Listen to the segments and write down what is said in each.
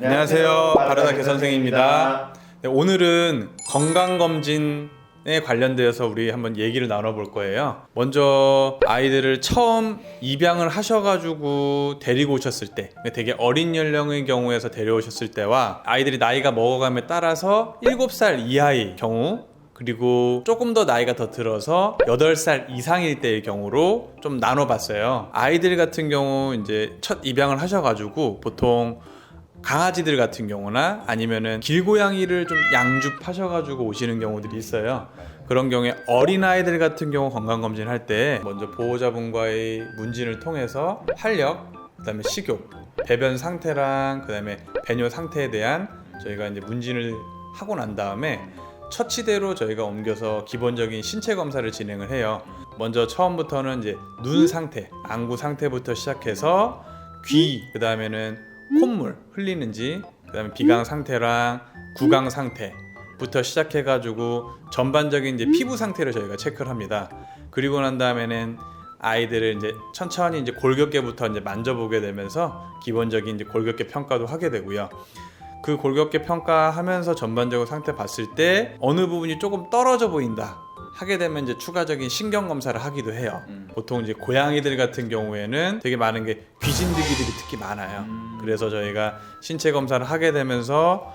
안녕하세요. 바르다케 선생입니다. 네, 오늘은 건강검진에 관련되어서 우리 한번 얘기를 나눠볼 거예요. 먼저 아이들을 처음 입양을 하셔가지고 데리고 오셨을 때, 되게 어린 연령의 경우에서 데려오셨을 때와 아이들이 나이가 먹어감에 따라서 7살 이하의 경우, 그리고 조금 더 나이가 더 들어서 8살 이상일 때의 경우로 좀 나눠봤어요. 아이들 같은 경우 이제 첫 입양을 하셔가지고 보통 강아지들 같은 경우나 아니면은 길고양이를 좀 양줍하셔가지고 오시는 경우들이 있어요. 그런 경우에 어린아이들 같은 경우 건강검진 할 때 먼저 보호자분과의 문진을 통해서 활력, 그 다음에 식욕, 배변 상태랑 그 다음에 배뇨 상태에 대한 저희가 이제 문진을 하고 난 다음에 처치대로 저희가 옮겨서 기본적인 신체 검사를 진행을 해요. 먼저 처음부터는 이제 눈 상태, 안구 상태부터 시작해서 귀, 그 다음에는 콧물 흘리는지, 그 다음에 비강 상태랑 구강 상태부터 시작해가지고 전반적인 이제 피부 상태를 저희가 체크를 합니다. 그리고 난 다음에는 아이들을 이제 천천히 이제 골격계부터 이제 만져보게 되면서 기본적인 이제 골격계 평가도 하게 되고요. 그 골격계 평가하면서 전반적으로 상태 봤을 때 어느 부분이 조금 떨어져 보인다 하게 되면 이제 추가적인 신경 검사를 하기도 해요. 보통 이제 고양이들 같은 경우에는 되게 많은 게 귀진드기들이 특히 많아요. 그래서 저희가 신체 검사를 하게 되면서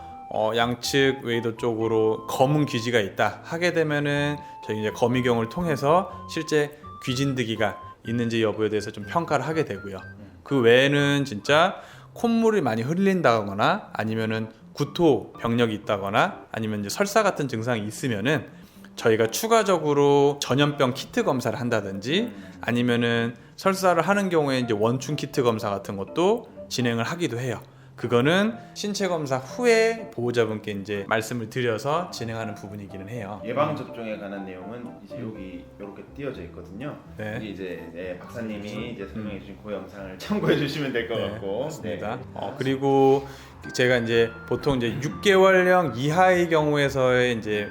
양측 웨이도 쪽으로 검은 귀지가 있다 하게 되면은 저희 이제 거미경을 통해서 실제 귀진드기가 있는지 여부에 대해서 좀 평가를 하게 되고요. 그 외에는 진짜 콧물이 많이 흘린다거나 아니면은 구토 병력이 있다거나 아니면 이제 설사 같은 증상이 있으면은 저희가 추가적으로 전염병 키트 검사를 한다든지 아니면은 설사를 하는 경우에 이제 원충 키트 검사 같은 것도 진행을 하기도 해요. 그거는 신체 검사 후에 보호자분께 이제 말씀을 드려서 진행하는 부분이기는 해요. 예방 접종에 관한 내용은 이제 여기 이렇게 띄어져 있거든요. 네. 여기 이제 박사님이 이제 설명해 주신 그 영상을 참고해 주시면 될 것 같고. 맞습니다. 그리고 제가 이제 보통 이제 6개월령 이하의 경우에서의 이제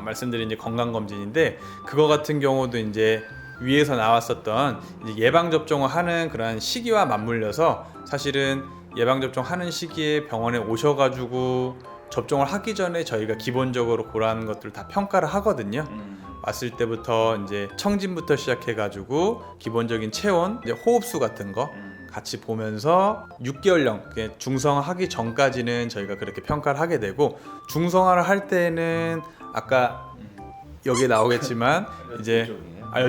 말씀드린 이제 건강 검진인데, 그거 같은 경우도 이제 위에서 나왔었던 이제 예방 접종을 하는 그런 시기와 맞물려서 사실은 예방 접종하는 시기에 병원에 오셔가지고 접종을 하기 전에 저희가 기본적으로 그러한 것들을 다 평가를 하거든요. 왔을 때부터 이제 청진부터 시작해가지고 기본적인 체온, 이제 호흡수 같은 거 같이 보면서 6개월령 중성화하기 전까지는 저희가 그렇게 평가를 하게 되고, 중성화를 할 때는 아까 여기 나오겠지만 이제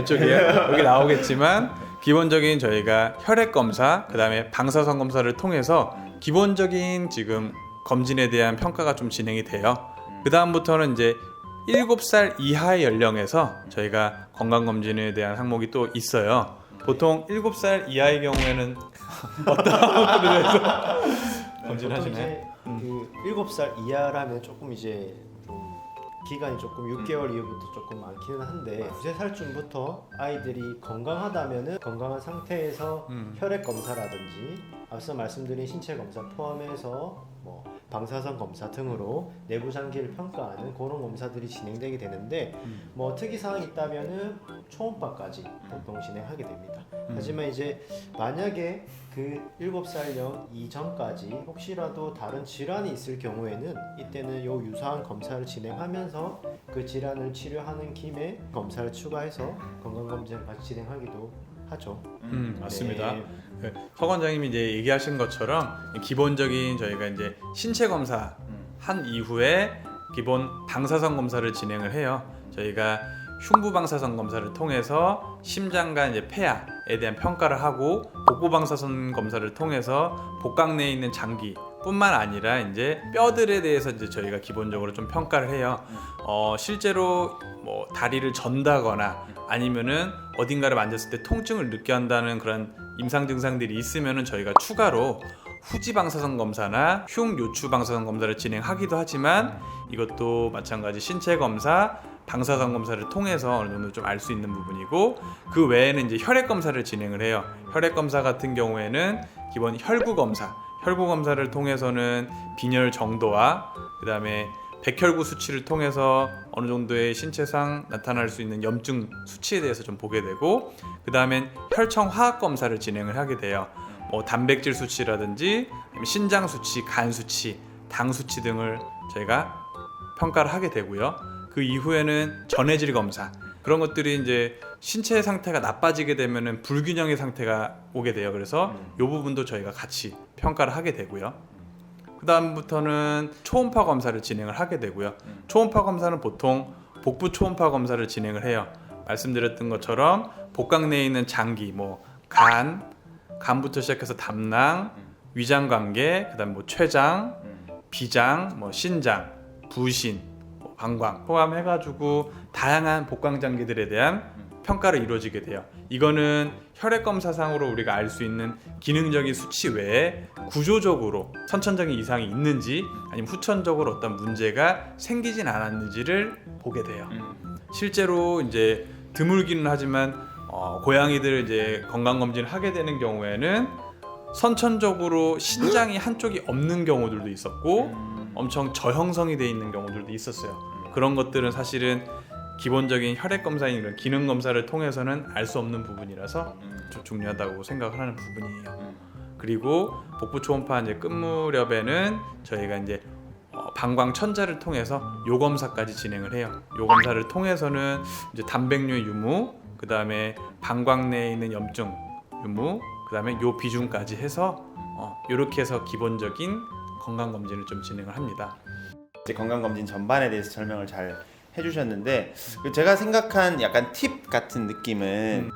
이쪽이에요. 여기 나오겠지만 기본적인 저희가 혈액 검사, 그 다음에 방사선 검사를 통해서 기본적인 지금 검진에 대한 평가가 좀 진행이 돼요. 그 다음부터는 이제 7살 이하의 연령에서 저희가 건강검진에 대한 항목이 또 있어요. 보통 7살 이하의 경우에는 어떤 것들을 해서 검진하시나요? 그 7살 이하라면 조금 이제 좀 기간이 조금 6개월 이후부터 조금 많기는 한데 9~3살쯤부터 아이들이 건강하다면은 건강한 상태에서 혈액 검사라든지 앞서 말씀드린 신체 검사 포함해서 뭐 방사선 검사 등으로 내부 장기를 평가하는 그런 검사들이 진행되게 되는데 뭐 특이 사항이 있다면은 초음파까지 보통 진행하게 됩니다. 하지만 이제 만약에 그 7살령 이전까지 혹시라도 다른 질환이 있을 경우에는 이때는 요 유사한 검사를 진행하면서 그 질환을 치료하는 김에 검사를 추가해서 건강검진을 같이 진행하기도 하죠. 맞습니다. 네. 서 원장님이 이제 얘기하신 것처럼 기본적인 저희가 이제 신체 검사 한 이후에 기본 방사선 검사를 진행을 해요. 저희가 흉부 방사선 검사를 통해서 심장과 이제 폐하에 대한 평가를 하고, 복부 방사선 검사를 통해서 복강 내에 있는 장기뿐만 아니라 이제 뼈들에 대해서 이제 저희가 기본적으로 좀 평가를 해요. 실제로 뭐 다리를 전다거나 아니면은 어딘가를 만졌을 때 통증을 느껴한다는 그런 임상 증상들이 있으면은 저희가 추가로 후지 방사선 검사나 흉 요추 방사선 검사를 진행하기도 하지만, 이것도 마찬가지 신체 검사, 방사선 검사를 통해서 어느 정도 좀 알 수 있는 부분이고, 그 외에는 이제 혈액 검사를 진행을 해요. 혈액 검사 같은 경우에는 기본 혈구 검사를 통해서는 빈혈 정도와 그 다음에 백혈구 수치를 통해서 어느 정도의 신체상 나타날 수 있는 염증 수치에 대해서 좀 보게 되고, 그 다음엔 혈청 화학 검사를 진행을 하게 돼요. 뭐 단백질 수치라든지 아니면 신장 수치, 간 수치, 당 수치 등을 저희가 평가를 하게 되고요. 그 이후에는 전해질 검사, 그런 것들이 이제 신체 상태가 나빠지게 되면은 불균형의 상태가 오게 돼요. 그래서 이 부분도 저희가 같이 평가를 하게 되고요. 그 다음부터는 초음파 검사를 진행을 하게 되고요. 초음파 검사는 보통 복부 초음파 검사를 진행을 해요. 말씀드렸던 것처럼 복강 내에 있는 장기, 뭐 간부터 시작해서 담낭, 위장관계, 그다음 뭐 췌장, 비장, 뭐 신장, 부신, 뭐 방광 포함해가지고 다양한 복강 장기들에 대한 평가를 이루어지게 돼요. 이거는 혈액 검사상으로 우리가 알 수 있는 기능적인 수치 외에 구조적으로 선천적인 이상이 있는지 아니면 후천적으로 어떤 문제가 생기진 않았는지를 보게 돼요. 실제로 이제 드물기는 하지만 고양이들 이제 건강 검진을 하게 되는 경우에는 선천적으로 신장이 한쪽이 없는 경우들도 있었고 엄청 저형성이 돼 있는 경우들도 있었어요. 그런 것들은 사실은 기본적인 혈액 검사인 이런 기능 검사를 통해서는 알 수 없는 부분이라서 좀 중요하다고 생각을 하는 부분이에요. 그리고 복부 초음파 이제 끝 무렵에는 저희가 이제 방광 천자를 통해서 요 검사까지 진행을 해요. 요 검사를 통해서는 이제 단백뇨 유무, 그 다음에 방광 내에 있는 염증 유무, 그 다음에 요 비중까지 해서 이렇게 해서 기본적인 건강 검진을 좀 진행을 합니다. 이제 건강 검진 전반에 대해서 설명을 잘 해주셨는데 제가 생각한 약간 팁 같은 느낌은